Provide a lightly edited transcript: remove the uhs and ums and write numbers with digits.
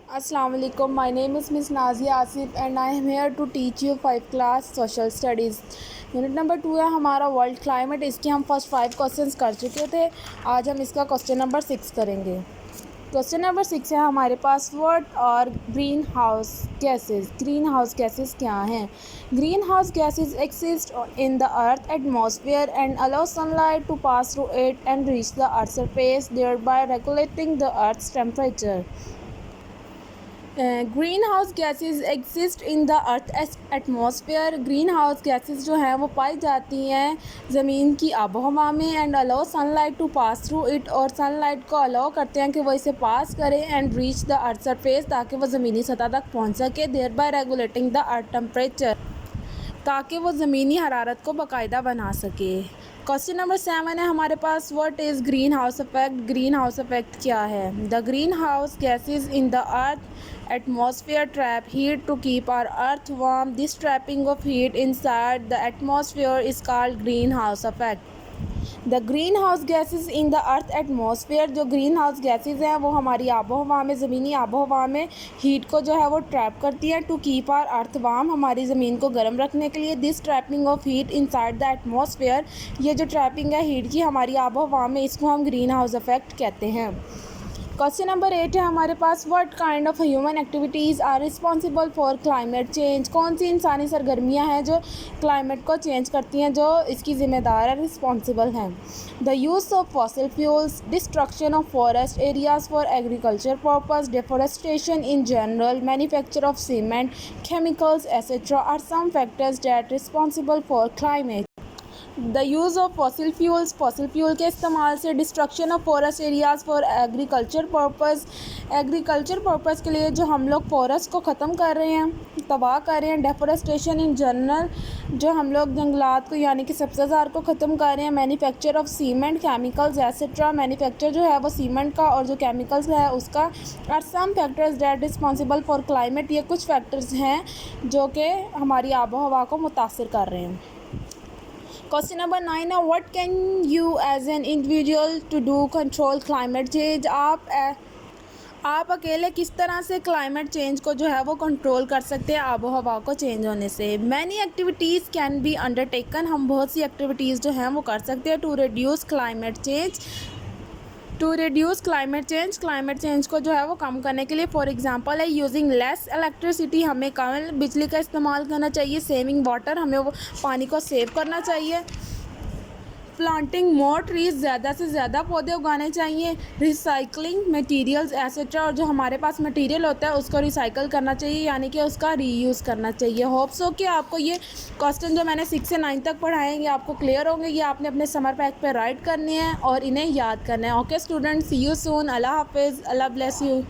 Assalamu alaikum. My name is Miss Nazia Asif and I am here to teach you 5 class social studies. Unit number 2 है हमारा world climate. इसके हम first 5 questions कर चुके थे। आज हम इसका क्वेश्चन नंबर 6 करेंगे। क्वेश्चन नंबर 6 है हमारे पास, what are greenhouse gases. Greenhouse gases क्या हैं? Greenhouse gases exist in the earth atmosphere and allow sunlight to pass through it and reach the earth surface, thereby regulating the earth's temperature. Greenhouse gases exist in the earth atmosphere. Greenhouse gases जो हैं वो पाई जाती हैं ज़मीन की आबो हवा में and allow sunlight to pass through it, और सनलाइट को अलाउ करते हैं कि वो इसे पास करें and reach the earth surface, ताकि वो ज़मीनी सतह तक पहुंच सके, thereby regulating the earth temperature, ताकि वो ज़मीनी हरारत को बाकायदा बना सके। क्वेश्चन नंबर 7 है हमारे पास, what is greenhouse effect. Greenhouse effect क्या है? The greenhouse gases in the earth atmosphere trap heat to keep our earth warm. This trapping of heat inside the atmosphere is called greenhouse effect. The greenhouse gases in the earth atmosphere, जो green house gases हैं वो हमारी आबो हवा में, ज़मीनी आबो हवा में हीट को जो है वो ट्रैप करती हैं। To keep our earth warm, हमारी ज़मीन को गर्म रखने के लिए। This trapping of heat inside the atmosphere, ये जो ट्रैपिंग है हीट की हमारी आबो हवा में, इसको हम ग्रीन हाउस इफेक्ट कहते हैं। क्वेश्चन नंबर 8 है हमारे पास, what kind of human activities are responsible for climate change. कौन सी इंसानी सरगर्मियाँ हैं जो क्लाइमेट को चेंज करती हैं, जो इसकी ज़िम्मेदार है, रिस्पॉन्सिबल हैं? The use of fossil fuels, destruction of forest areas for agriculture purpose, deforestation in general, manufacture of cement, chemicals etcetera are some factors that responsible for climate. The use of fossil fuels, fossil fuel के इस्तेमाल से। Destruction of forest areas for agriculture purpose, agriculture purpose के लिए जो हम लोग forest को ख़त्म कर रहे हैं, तबाह कर रहे हैं। डेफोरेस्टेशन इन जनरल, जो हम लोग जंगलात को यानी कि सब्ज़ाजार को ख़त्म कर रहे हैं। Manufacture of cement, chemicals etcetera, manufacture जो है वो सीमेंट का और जो केमिकल्स है उसका। Are some factors that responsible for climate, ये कुछ फैक्टर्स हैं जो कि हमारी आबो हवा को मुतासिर कर रहे हैं। क्वेश्चन नंबर 9 है, what can you as an individual to do control climate change. आप अकेले किस तरह से क्लाइमेट चेंज को जो है वो कंट्रोल कर सकते हैं आबो हवा को चेंज होने से। Many activities can be undertaken, हम बहुत सी एक्टिविटीज़ जो हैं वो कर सकते हैं to reduce climate change. Climate change को जो है वो कम करने के लिए, फॉर एग्जांपल है यूजिंग लेस इलेक्ट्रिसिटी, हमें कम बिजली का इस्तेमाल करना चाहिए। सेविंग वाटर, हमें वो पानी को सेव करना चाहिए। प्लांटिंग मोर ट्रीज़, ज़्यादा से ज़्यादा पौधे उगाने चाहिए। रिसाइकलिंग मटेरियल्स एसेट्रा, और जो हमारे पास मटेरियल होता है उसको रिसाइकल करना चाहिए, यानी कि उसका रीयूज़ करना चाहिए। होप्स हो कि आपको ये क्वेश्चन जो मैंने 6 से 9 तक पढ़ाए ये आपको क्लियर होंगे। ये आपने अपने समर पैक पे राइट करने हैं और इन्हें याद करना है। Okay students, see you soon. अल्लाह हाफिज़, अल्लाह ब्लेस यू।